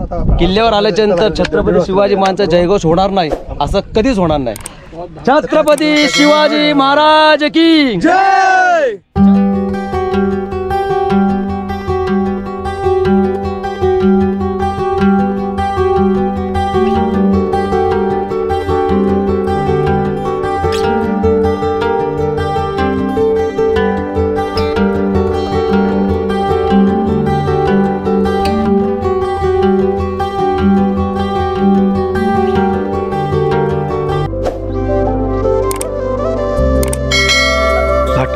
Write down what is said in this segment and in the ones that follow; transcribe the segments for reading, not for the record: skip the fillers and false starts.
किल्ल्यावर आल्याच्या नंतर छत्रपती शिवाजी महाराजांचा जयघोष होणार नाही असं कधीच होणार नाही। छत्रपती शिवाजी महाराज की जय।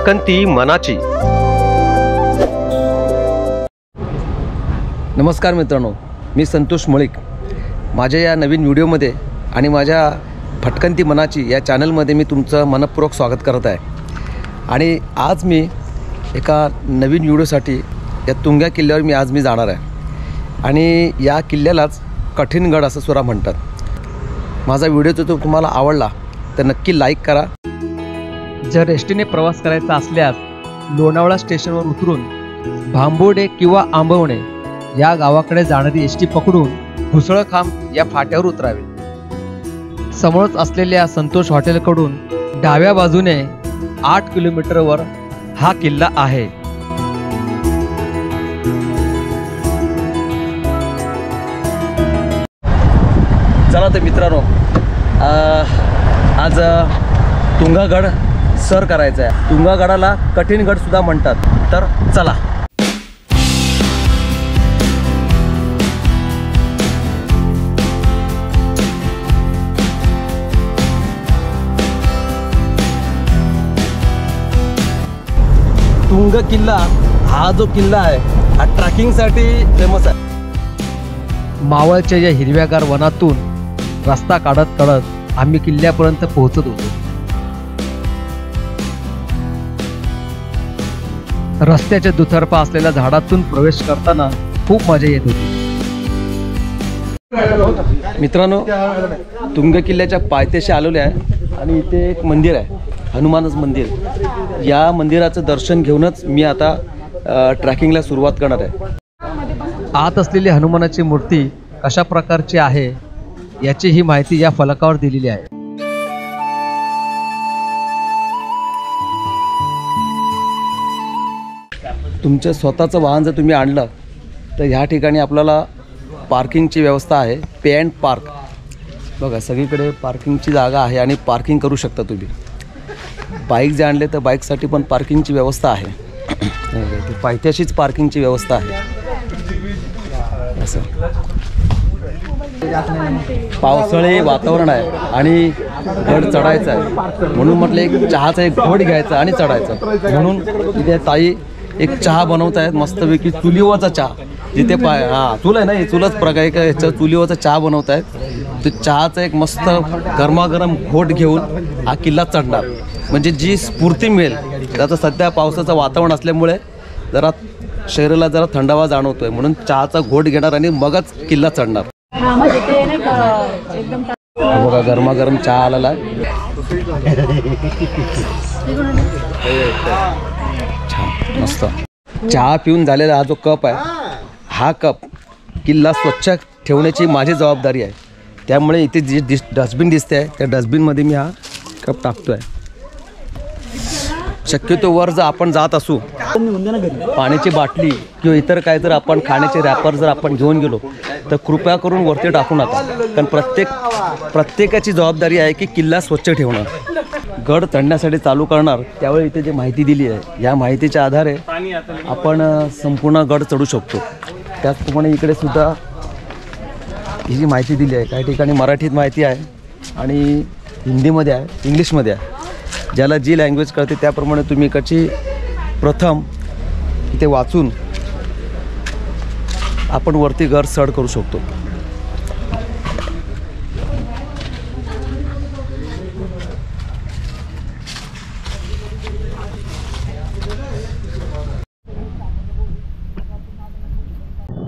भटकंती मनाची। नमस्कार मित्रांनो, मी संतोष मळिक। माझ्या या नवीन व्हिडिओमध्ये आणि माझ्या भटकंती मनाची या चॅनलमध्ये मी तुमचं मनपूर्वक स्वागत करत आहे। आणि आज मी एका नवीन व्हिडिओसाठी या तुंगा किल्ल्यावर मी जाणार आहे आणि या किल्ल्यालाच कठीणगड असं सुद्धा म्हणतात। माझा व्हिडिओ जर तुम्हाला आवडला तर नक्की लाईक करा। जर एसटीने प्रवास करायचा असल्यास लोणावळा स्टेशनवर उतरून भांबोडे किंवा आंबवणे या गावाकडे जाणारी एसटी पकडून घुसळखांब या फाट्यावर उतरावे। समोरच असलेल्या संतोष हॉटेलकडून डाव्या बाजूने 8 किलोमीटरवर हा किल्ला आहे। चला तर मित्रांनो, आज तुंगागड सर करायचं आहे। तुंगागडाला कठीणगड सुद्धा म्हणतात, तर चला। तुंग किल्ला हा जो किल्ला आहे हा ट्रॅकिंगसाठी फेमस आहे। मावळच्या या हिरव्यागार वनातून रस्ता काढत आम्ही किल्ल्यापर्यंत पोहोचत होतो। रस्त्याच्या दुतर्फा असलेल्या झाडातून प्रवेश करताना खूप मजा येत होती। मित्रांनो, तुंग किल्ल्याच्या पायथ्याशी आलेलो आहे आणि इथे एक मंदिर आहे, हनुमानच मंदिर। या मंदिराचं दर्शन घेऊनच मी आता ट्रॅकिंगला सुरुवात करणार आहे। आत असलेली हनुमानाची मूर्ती कशा प्रकारची आहे याची ही माहिती या फलकावर दिलेली आहे। तुमचं स्वतःचं वाहन जर तुम्ही आणलं तर ह्या ठिकाणी आपल्याला पार्किंगची व्यवस्था आहे। पे अँड पार्क बघा, सगळीकडे पार्किंगची जागा आहे आणि पार्किंग करू शकता तुम्ही। बाईक जे आणले तर बाईकसाठी पण पार्किंगची व्यवस्था आहे। पायथ्याशीच पार्किंगची व्यवस्था आहे। असं पावसाळी वातावरण आहे आणि गड चढायचं आहे, म्हणून म्हटलं एक चहाचा एक घोट घ्यायचा आणि चढायचं। म्हणून इथे ताई एक चहा बनवत आहेत, मस्तपैकी चुलीवरचा चहा। जिथे चूल आहे ना, हे चुलच प्रकार याच्या चुलीवरचा चहा बनवत आहेत। तो चहाचा एक मस्त गरमागरम घोट घेऊन हा किल्ला चढणार, म्हणजे जी स्फूर्ती मिळेल। त्याचं सध्या पावसाचं वातावरण असल्यामुळे जरा शरीराला जरा थंडावा जाणवतोय, म्हणून चहाचा घोट घेणार आणि मगच किल्ला चढणार। बघा, गरमागरम चहा आलेला आहे। छान मस्त चहा पिऊन झालेला हा जो कप आहे, हा कप किल्ला स्वच्छ ठेवण्याची माझी जबाबदारी आहे। त्यामुळे इथे जे डस्टबिन दिसते आहे त्या डस्टबिनमध्ये मी हा कप टाकतो आहे। शक्यतो वर जर आपण जात असू, पाण्याची बाटली किंवा इतर काय जर आपण खाण्याचे रॅपर जर आपण घेऊन गेलो तर कृपया करून वरती टाकू नका, कारण प्रत्येकाची जबाबदारी आहे की किल्ला स्वच्छ ठेवणं। गड चढण्यासाठी चालू करणार त्यावेळी इथे जी माहिती दिली आहे, या माहितीच्या आधारे आपण संपूर्ण गड चढू शकतो। त्याचप्रमाणे इकडे सुद्धा ही जी माहिती दिली आहे, काही ठिकाणी मराठीत माहिती आहे आणि हिंदीमध्ये आहे, इंग्लिशमध्ये आहे। ज्याला जी लँग्वेज कळते त्याप्रमाणे तुम्ही इकडची प्रथम इथे वाचून आपण वरती गड चढ करू शकतो।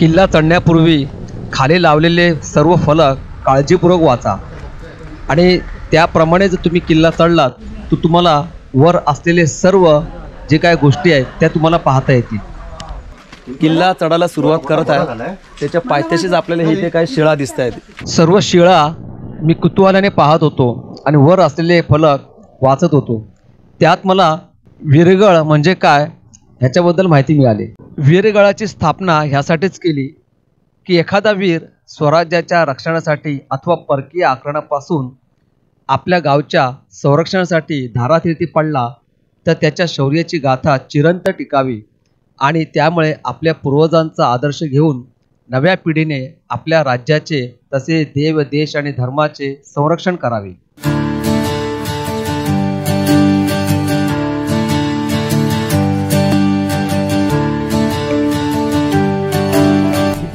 किल्ला चढण्यापूर्वी खाली लावलेले सर्व फलक काळजीपूर्वक वाचा आणि त्याप्रमाणे जर तुम्ही किल्ला चढलात तर तुम्हाला वर असलेले सर्व जे काय गोष्टी आहेत त्या तुम्हाला पाहता येतील। किल्ला चढायला सुरुवात करत आहे त्याच्या पायथ्याशीच आपल्याला इथे काही शिळा दिसत आहेत. सर्व शिळा मी कुतूहलाने पाहत होतो आणि वर असलेले फलक वाचत होतो. त्यात मला वीरगळ म्हणजे काय ह्याच्याबद्दल माहिती मिळाली. वीरगळाची स्थापना ह्यासाठीच केली की एखादा वीर स्वराज्याच्या रक्षणासाठी अथवा परकीय आक्रमणापासून आपल्या गावच्या संरक्षणासाठी धारातीर्थी पडला तर त्याच्या शौर्याची गाथा चिरंत टिकावी आणि त्यामुळे आपल्या पूर्वजांचा आदर्श घेऊन नव्या पिढीने आपल्या राज्याचे तसे देव देश आणि धर्माचे संरक्षण करावे.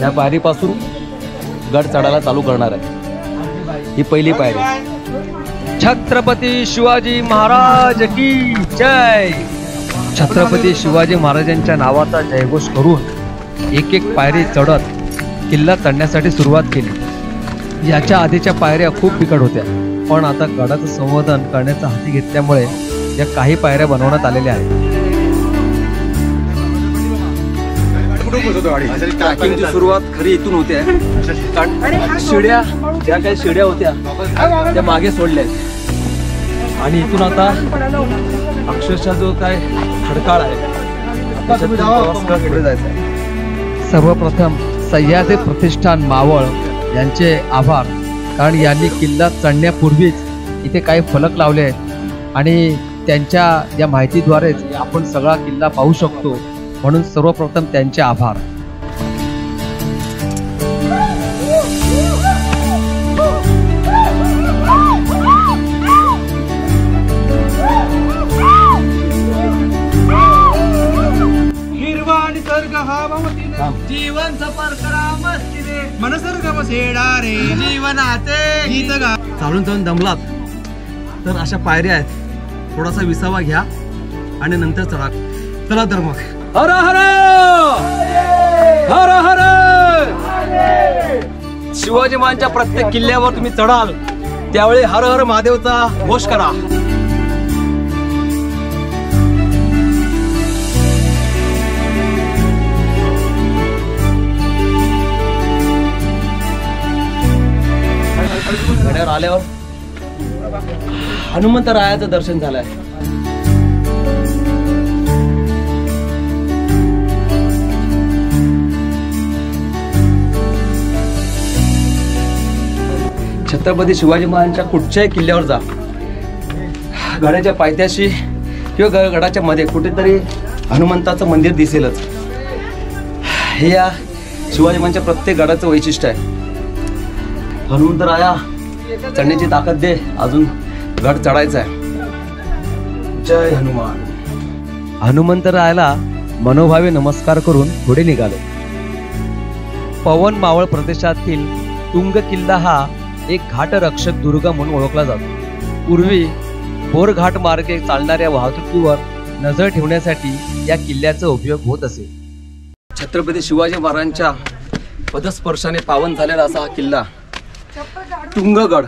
या पायरीपासून गड चढायला चालू करणार आहे. ही पहिली पायरी. छत्रपती शिवाजी महाराज की जय. छत्रपती शिवाजी महाराजांच्या नावाचा जयघोष करून एक एक पायरी चढत किल्ला चढण्यासाठी सुरुवात केली. याच्या आधीच्या पायऱ्या खूप बिकट होत्या, पण आता गडाचं संवर्धन करण्याचा हाती घेतल्यामुळे या काही पायऱ्या बनवण्यात आलेल्या आहेत. ट्रॅकिंगची सुरुवात खरी इथून होते, कारण शिड्या ज्या काही शिड्या होत्या त्या मागे सोडल्या आणि इथून आता अक्षरशः जो काय खडकाळ आहे पुढे जायचं आहे. सर्वप्रथम सह्याद्री प्रतिष्ठान मावळ यांचे आभार, कारण यांनी किल्ला चढण्यापूर्वीच इथे काही फलक लावले आहेत आणि त्यांच्या या माहितीद्वारेच आपण सगळा किल्ला पाहू शकतो, म्हणून सर्वप्रथम त्यांचे आभार. जीवन सफर करा मस्तीने मनसर्ग बसेडारे जीवनाचे गीत गा. चालून चालून दमलात तर अशा पायऱ्या आहेत, थोडासा विसावा घ्या आणि नंतर चढा. चला तर मग. हर हर हर हर. शिवाजी महाराजांच्या प्रत्येक किल्ल्यावर तुम्ही चढाल त्यावेळी हर हर महादेवचा घोष करा. गडावर आल्यावर हनुमंतरायाचं दर्शन झालंय. छत्रपती शिवाजी महाराजांच्या कुठच्याही किल्ल्यावर जा, गडाच्या पायथ्याशी किंवा गडाच्या मध्ये कुठेतरी हनुमंताचं मंदिर दिसेलच. हे या शिवाजी महाराजांच्या प्रत्येक गडाचं वैशिष्ट्य आहे. हनुमंतराया चढण्याची ताकद दे, अजून गड चढायचा आहे. जय हनुमान. हनुमंतरायाला मनोभावे नमस्कार करून पुढे निघालो. पवन मावळ प्रदेशातील तुंग किल्ला हा एक घाटरक्षक दुर्ग म्हणून ओळखला जातो. पूर्वी बोरघाट मार्गे चालणाऱ्या वाहतुकीवर नजर ठेवण्यासाठी या किल्ल्याचा उपयोग होत असे. छत्रपती शिवाजी महाराजांच्या पदस्पर्शाने पावन झालेला असा हा किल्ला तुंगगड.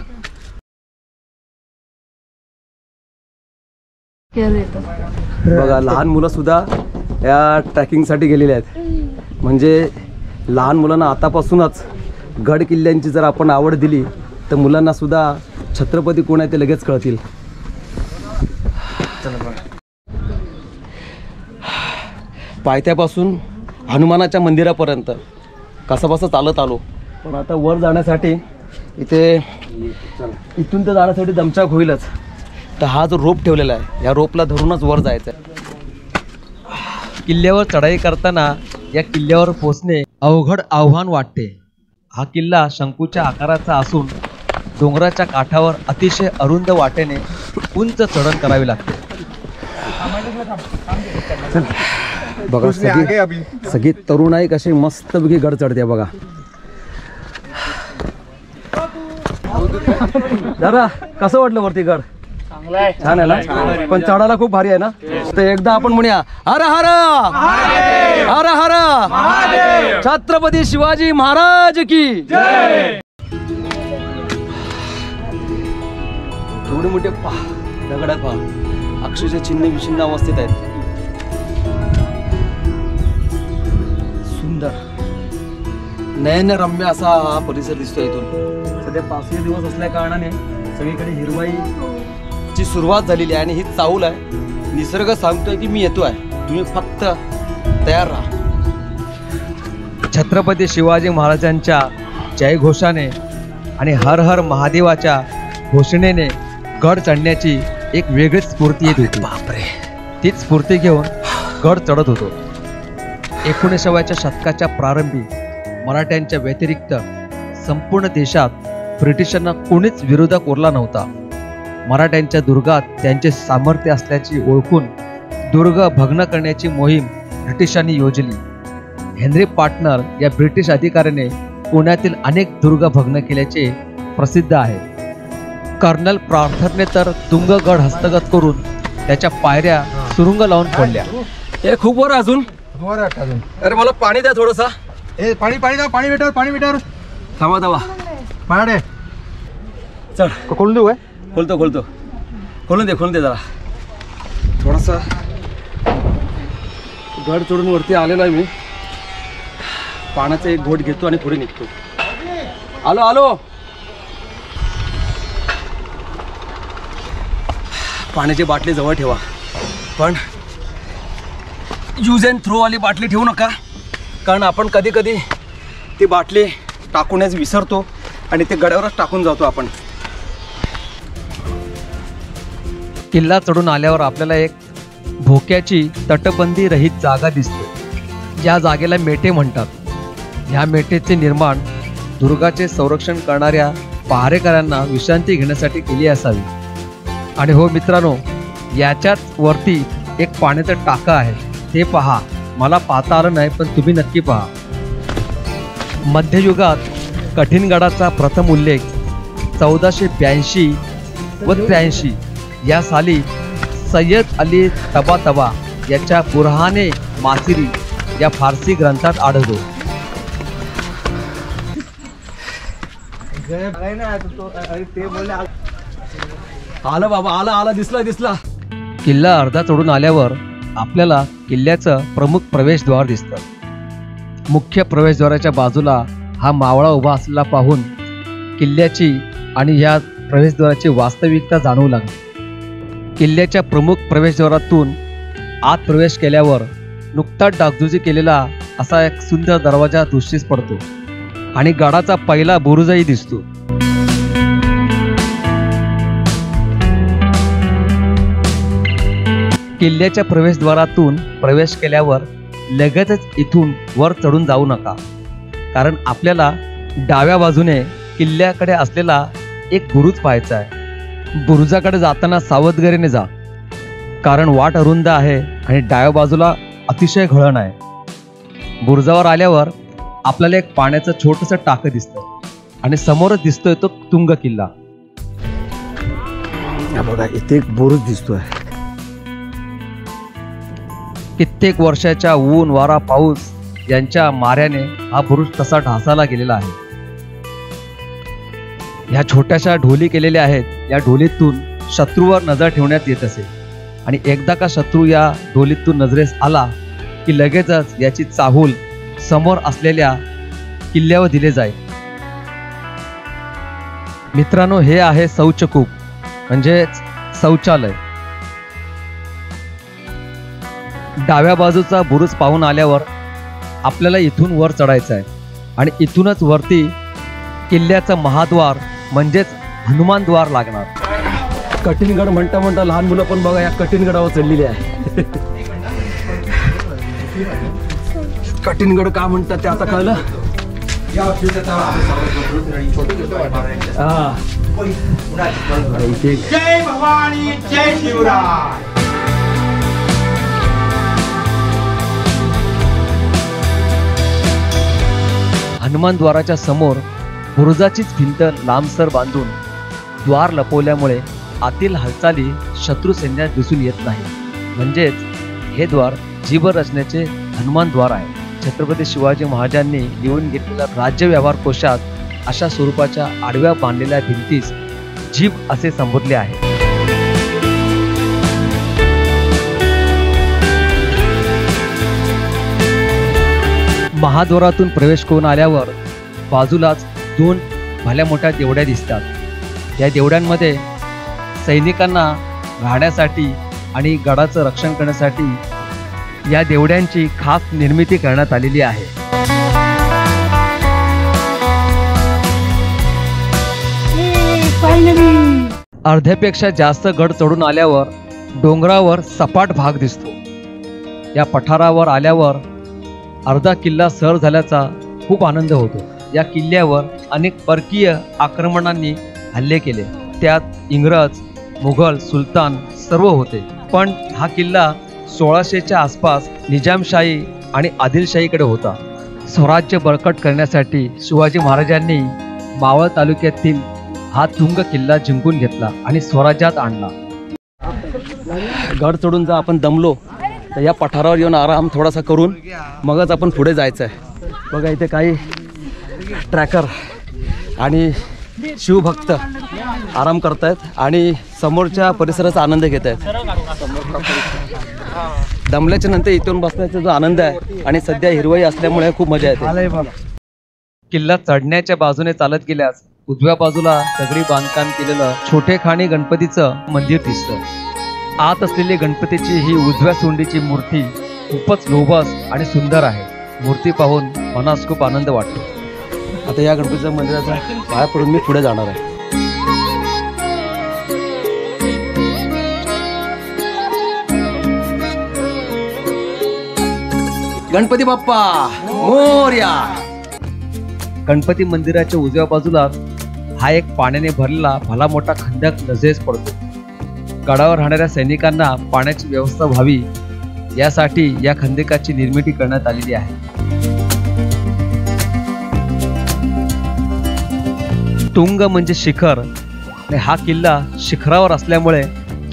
बघा, लहान मुलं सुद्धा या ट्रॅकिंगसाठी गेलेले आहेत. म्हणजे लहान मुलांना आतापासूनच गड किल्ल्यांची जर आपण आवड दिली तर मुलांना सुद्धा छत्रपती कोण आहे ते लगेच कळतील. पायथ्यापासून हनुमानाच्या मंदिरापर्यंत कसाबसा चालत आलो, पण आता वर जाण्यासाठी इथून तर जाण्यासाठी दमछाक होईलच. तर हा जो रोप ठेवलेला आहे या रोपला धरूनच वर जायचं आहे. किल्ल्यावर चढाई करताना या किल्ल्यावर पोहोचणे अवघड आव्हान वाटते. हा किल्ला शंकूच्या आकाराचा असून डोंगराच्या काठावर अतिशय अरुंद वाटेने उंच चढण करावी लागते. बघा, सगळी तरुणाई कशी मस्तपैकी गड चढते बघा. दादा, कसं वाटलं वरती गड? छान आहे ना, पण चढायला खूप भारी आहे ना. तर एकदा आपण म्हणूया हर हर हर हर छत्रपती शिवाजी महाराज की जय. एवढे मोठे दगडात पहा, अक्षरशः चिन्ह विचिन्ह अवस्थेत आहेत. सुंदर नयनरम्य असा हा परिसर दिसतोय इथून. सध्या पावसाचे दिवस असल्या कारणाने सगळीकडे हिरवाईची सुरुवात झालेली आहे आणि ही चाहूल आहे. निसर्ग सांगतोय की मी येतोय, तुम्ही फक्त तयार राहा. छत्रपती शिवाजी महाराजांच्या जयघोषाने आणि हर हर महादेवाच्या घोषणेने गड चढण्याची एक वेगळीच स्फूर्ती येत होती. बापरे, तीच स्फूर्ती घेऊन गड चढत होतो. 19व्या शतकाच्या प्रारंभी मराठ्यांच्या व्यतिरिक्त संपूर्ण देशात ब्रिटिशांना कोणीच विरोधक उरला नव्हता. मराठ्यांच्या दुर्गात त्यांचे सामर्थ्य असल्याची ओळखून दुर्ग भग्न करण्याची मोहीम ब्रिटिशांनी योजली. हेनरी पार्टनर या ब्रिटिश अधिकाऱ्याने पुण्यातील अनेक दुर्ग भग्न केल्याचे प्रसिद्ध आहे. कर्नल प्रार्थरने तर तुंगगड हस्तगत करून त्याच्या पायऱ्या सुरुंग लावून फोडल्या. हे खूप वर अजून. अरे मला पाणी द्या थोडंसं. ए पाणी पाणी द्या, पाणी भेटावर, पाणी भेटावर. थांबा थांबा. पाणी चल खोलून देऊ काय? खोलतो खोलून दे जरा. थोडासा गड चढून वरती आलेलो आहे मी. पाण्याचा एक घोट घेतो आणि पुढे निघतो. आलो. पाण्याची बाटली जवळ ठेवा, पण यूज अँड थ्रो वाली बाटली ठेवू नका, कारण आपण कधी कधी ती बाटली टाकूनच विसरतो आणि ते गड्यावरच टाकून जातो आपण. किल्ला चढून आल्यावर आपल्याला एक भोक्याची तटबंदी रहित जागा दिसते. या जागेला मेटे म्हणतात. ह्या मेटेचे निर्माण दुर्गाचे संरक्षण करणाऱ्या पहारेकऱ्यांना विश्रांती घेण्यासाठी केली असावी. आणि हो मित्रांनो, याच्याच वरती एक पाण्याचं टाका आहे, ते पहा. मला पाहता आलं नाही, पण तुम्ही नक्की पहा. मध्ययुगात कठीणगडाचा प्रथम उल्लेख 1482 व 83 या साली सय्यद अली तबातबा याच्या बुरहाने मासिरी या फारसी ग्रंथात आढळतो. आलं बाबा, आला दिसला. किल्ला अर्धा चढून आल्यावर आपल्याला किल्ल्याचं प्रमुख प्रवेशद्वार दिसतं. मुख्य प्रवेशद्वाराच्या बाजूला हा मावळा उभा असलेला पाहून किल्ल्याची आणि ह्या प्रवेशद्वाराची वास्तविकता जाणवू लागली. किल्ल्याच्या प्रमुख प्रवेशद्वारातून आत प्रवेश केल्यावर नुकताच डागडुजी केलेला असा एक सुंदर दरवाजा दृष्टीस पडतो आणि गडाचा पहिला बुरुजही दिसतो. किल्ल्याच्या प्रवेशद्वारातून प्रवेश केल्यावर लगेचच इथून वर चढून जाऊ नका, कारण आपल्याला डाव्या बाजूने किल्ल्याकडे असलेला एक बुरुज पाहायचा आहे. बुरुजाकडे जाताना सावधगिरीने जा, कारण वाट अरुंद आहे आणि डाव्या बाजूला अतिशय घळण आहे. बुरुजावर आल्यावर आपल्याला एक पाण्याचं छोटंसं टाकं दिसतं आणि समोरच दिसतोय तो तुंग किल्ला. बघा, इथे एक बुरुज दिसतोय. कित्येक वर्षाच्या ऊन वारा पाऊस यांच्या माऱ्याने हा बुरुज तसा ढासाला गेलेला आहे. ह्या छोट्याशा ढोली केलेल्या आहेत. या ढोलीतून शत्रूवर नजर ठेवण्यात येत असे आणि एकदा का शत्रू या ढोलीतून नजरेस आला की लगेचच याची चाहूल समोर असलेल्या किल्ल्यावर दिले जाईल. मित्रांनो, हे आहे शौचकूप म्हणजेच शौचालय. डाव्या बाजूचा बुरुज पाहून आल्यावर आपल्याला इथून वर चढायचं आहे आणि इथूनच वरती किल्ल्याचं महाद्वार म्हणजेच हनुमान द्वार लागणार. कठीणगड म्हणता लहान मुलं पण बघा या कठीणगडावर चढलेली आहे. कठीणगड का म्हणतात ते आता कळलं. जय भवानी, जय शिवराय. हनुमान द्वाराच्या समोर बुरुजाचीच भिंत लांबसर बांधून द्वार लपवल्यामुळे आतील हालचाली शत्रू सैन्यात दिसून येत नाही. म्हणजेच हे द्वार जीवरचनेचे हनुमान द्वार आहे. छत्रपती शिवाजी महाराजांनी लिहून घेतलेल्या राज्य व्यवहार कोशात अशा स्वरूपाच्या आडव्या बांधलेल्या भिंतीस जीभ असे संबोधले आहे. महाद्वारातून प्रवेश करून आल्यावर बाजूलाच 2 भल्या मोठ्या देवड्या दिसतात। या देवड्यांमध्ये सैनिकांना राहण्यासाठी आणि गडाचं रक्षण करण्यासाठी या देवड्यांची खास निर्मिती करण्यात आलेली आहे। अर्ध्यापेक्षा जास्त गड चढून आल्यावर डोंगरावर सपाट भाग दिसतो। या पठारावर आल्यावर अर्धा किल्ला सर झाल्याचा खूप आनंद होतो। या किल्ल्यावर अनेक परकीय आक्रमणांनी हल्ले केले, त्यात इंग्रज, मुघल, सुलतान सर्व होते। पण हा किल्ला 1600च्या आसपास निजामशाही आणि आदिलशाहीकडे होता। स्वराज्य बळकट करण्यासाठी शिवाजी महाराजांनी मावळ तालुक्यातील हा तुंग किल्ला जिंकून घेतला आणि स्वराज्यात आणला। गड चढून जर आपण दमलो तर या पठारावर येऊन आराम थोडासा करून मगच आपण पुढे जायचं आहे। बघा इथे काही ट्रॅकर आणि शिवभक्त आराम करतायत आणि समोरच्या परिसराचा आनंद घेत आहेत। दमल्याच्या नंतर इथून बसण्याचा जो आनंद आहे आणि सध्या हिरवाई असल्यामुळे खूप मजा येते। किल्ला चढण्याच्या बाजूने चालत गेल्यास उजव्या बाजूला दगडी बांधकाम केलेलं छोटेखानी गणपतीचं मंदिर दिसतं। आत असलेली गणपतीची ही उजव्या सोंडीची मूर्ती खूपच लोभस आणि सुंदर आहे। मूर्ती पाहून मनास खूप आनंद वाटतो। आता या गणपतीच्या मंदिराचा पाया पडून मी पुढे जाणार आहे। गणपती बाप्पा मोरया। गणपती मंदिराच्या उजव्या बाजूला हा एक पाण्याने भरलेला भला मोठा खंडक नजरेस पडतो। गडावर राहणाऱ्या सैनिकांना पाण्याची व्यवस्था व्हावी यासाठी या खंदकाची निर्मिती करण्यात आलेली आहे। तुंग म्हणजे शिखर आणि हा किल्ला शिखरावर असल्यामुळे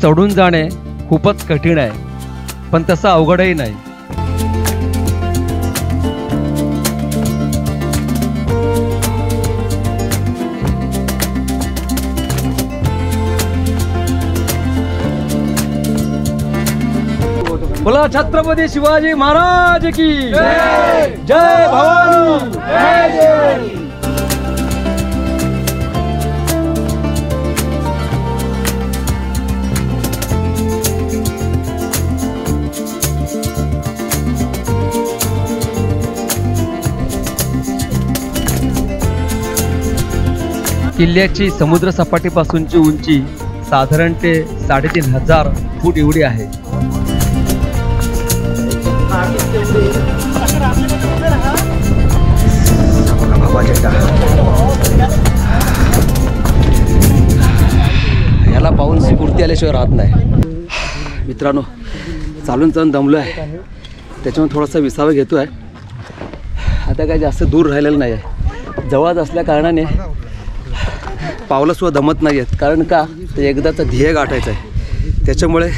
चढून जाणे खूपच कठीण आहे, पण तसं अवघडही नाही। बोला छत्रपती शिवाजी महाराज की जय। जय भवानी। जय। किल्ल्याची समुद्र सपाटीपासूनची उंची साधारणते 3500 फूट एवढी आहे। याला पाहून स्फूर्ती आल्याशिवाय राहत नाही। मित्रांनो, चालून चालून दमलो आहे, त्याच्यामुळे थोडासा विसावा घेतो आहे। आता काय जास्त दूर राहिलेलं नाही आहे, जवळच असल्या कारणाने पावलं सुद्धा दमत नाही आहेत। कारण का ते एकदाचं ध्येय गाठायचं आहे, त्याच्यामुळे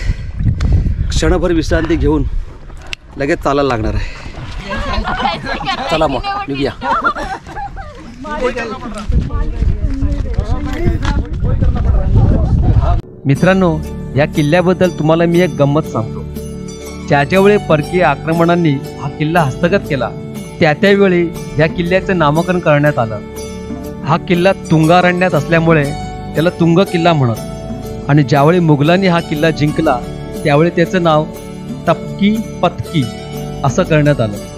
क्षणभर विश्रांती घेऊन लगेच चालायला लागणार आहे। चला मग निघूया। मित्रांनो, या किल्ल्याबद्दल तुम्हाला मी एक गंमत सांगतो। ज्यावेळी परकीय आक्रमणांनी हा किल्ला हस्तगत केला त्यावेळी या किल्ल्याचं नामकरण करण्यात आलं। हा किल्ला तुंगारण्यात असल्यामुळे त्याला तुंग किल्ला म्हणत आणि ज्यावेळी मुघलांनी हा किल्ला जिंकला त्यावेळी त्याचं नाव तपकी पतकी असं करण्यात आलं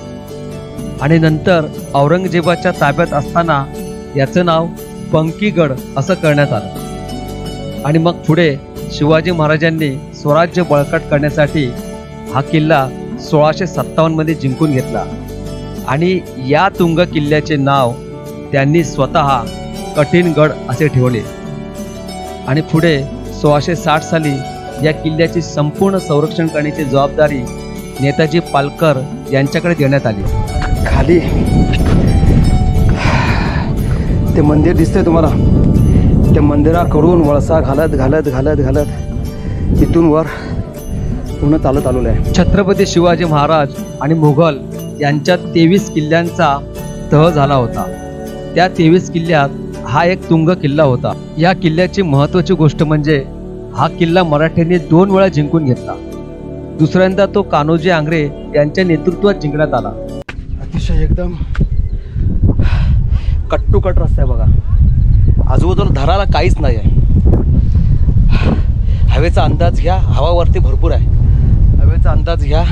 आणि नंतर औरंगजेबाच्या ताब्यात असताना याचं नाव बंकीगड असं करण्यात आलं आणि मग पुढे शिवाजी महाराजांनी स्वराज्य बळकट करण्यासाठी हा किल्ला 1657 मध्ये जिंकून घेतला आणि या तुंग किल्ल्याचे नाव त्यांनी स्वतः कठीणगड असे ठेवले आणि पुढे 1660 साली या किल्ल्याची संपूर्ण संरक्षण करण्याची जबाबदारी नेताजी पालकर यांच्याकडे देण्यात आली। खाली ते मंदिर दिसतंय तुम्हाला, त्या मंदिराकडून वळसा घालत घालत घालत घालत इथून वर पुन्हा चालत आलेलं आहे। छत्रपती शिवाजी महाराज आणि मुघल यांच्यात 23 किल्ल्यांचा तह झाला होता। त्या 23 किल्ल्यात हा एक तुंग किल्ला होता। या किल्ल्याची महत्त्वाची गोष्ट म्हणजे हा किल्ला मराठ्यांनी 2 वेळा जिंकून घेतला। दुसऱ्यांदा तो कान्होजी आंग्रे यांच्या नेतृत्वात जिंकण्यात आला। अतिशय एकदम कट टू कट रस्ता आहे बघा. आजूबाजूला धराला काहीच नाही आहे. हवेचा अंदाज घ्या, हवावरती भरपूर आहे. हवेचा अंदाज घ्या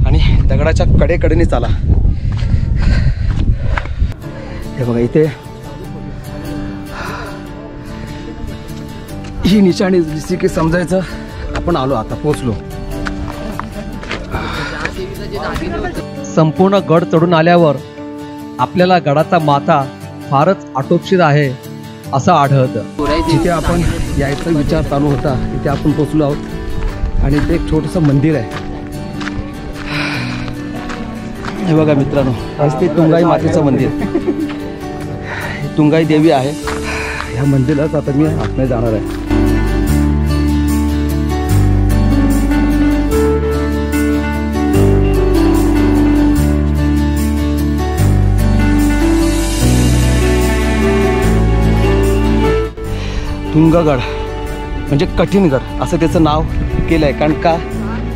आणि दगडाच्या कडेकडेने चाला. हे बघा इथे ही निशाणी दिसली की समजायचं आपण आलो, आता पोचलो. संपूर्ण गड चढून आल्यावर आपल्याला गडाचा माथा फारच आटोपशीर आहे असं आढळतं. जिथे आपण यायचा विचार चालू होता तिथे आपण पोचलो आहोत आणि इथे एक छोटंसं मंदिर आहे. हे बघा मित्रांनो, हेच ते तुंगाई मातेचं मंदिर. तुंगाई देवी आहे. ह्या मंदिरात आता मी आतमध्ये जाणार आहे. तुंगगड म्हणजे कठीण गड असं त्याचं नाव केलं आहे. कारण का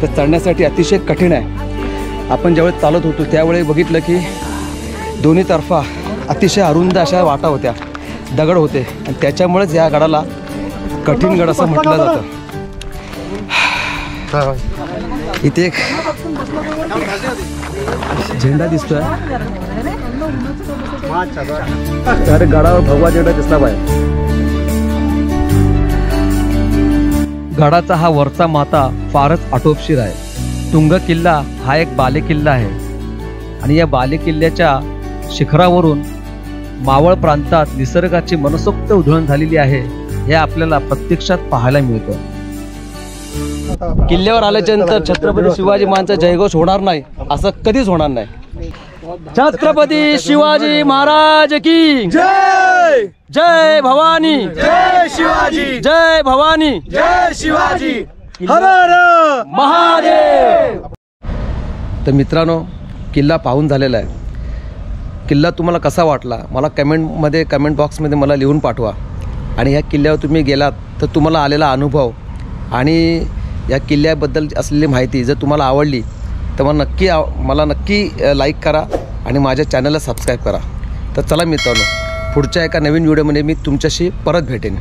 तर चढण्यासाठी अतिशय कठीण आहे. आपण ज्यावेळेस चालत होतो त्यावेळी बघितलं की दोन्ही तर्फा अतिशय अरुंद अशा वाटा होत्या, दगड होते आणि त्याच्यामुळेच या गडाला कठीण गड असं म्हटलं जातं. इथे एक झेंडा दिसतोय. अरे गडावर भगवा झेंडा दिसला पाहिजे. गडाचा हा वरचा माथा फारच आटोपशीर आहे. तुंग किल्ला हा एक बालेकिल्ला आहे आणि या बालेकिल्ल्याच्या शिखरावरून मावळ प्रांतात निसर्गाची मनसोक्त उधळण झालेली आहे हे आपल्याला प्रत्यक्षात पाहायला मिळतं. किल्ल्यावर आल्याच्या नंतर छत्रपती शिवाजी महाराजांचा जयघोष होणार नाही असं कधीच होणार नाही. छत्रपती शिवाजी महाराज की जय. जय भवानी. जय शिवाजी. जय भवानी. जय शिवाजी. हर हर महादेव. तर मित्रांनो, किल्ला पाहून झालेला आहे. किल्ला तुम्हाला कसा वाटला मला कमेंट बॉक्समध्ये मला लिहून पाठवा. आणि ह्या किल्ल्यावर तुम्ही गेलात तर तुम्हाला आलेला अनुभव आणि या किल्ल्याबद्दल असलेली माहिती जर तुम्हाला आवडली तर मला नक्की लाईक करा आणि माझ्या चॅनलला सबस्क्राईब करा. तर चला मित्रांनो, पुढच्या एका नवीन व्हिडिओमध्ये मी तुमच्याशी परत भेटेन.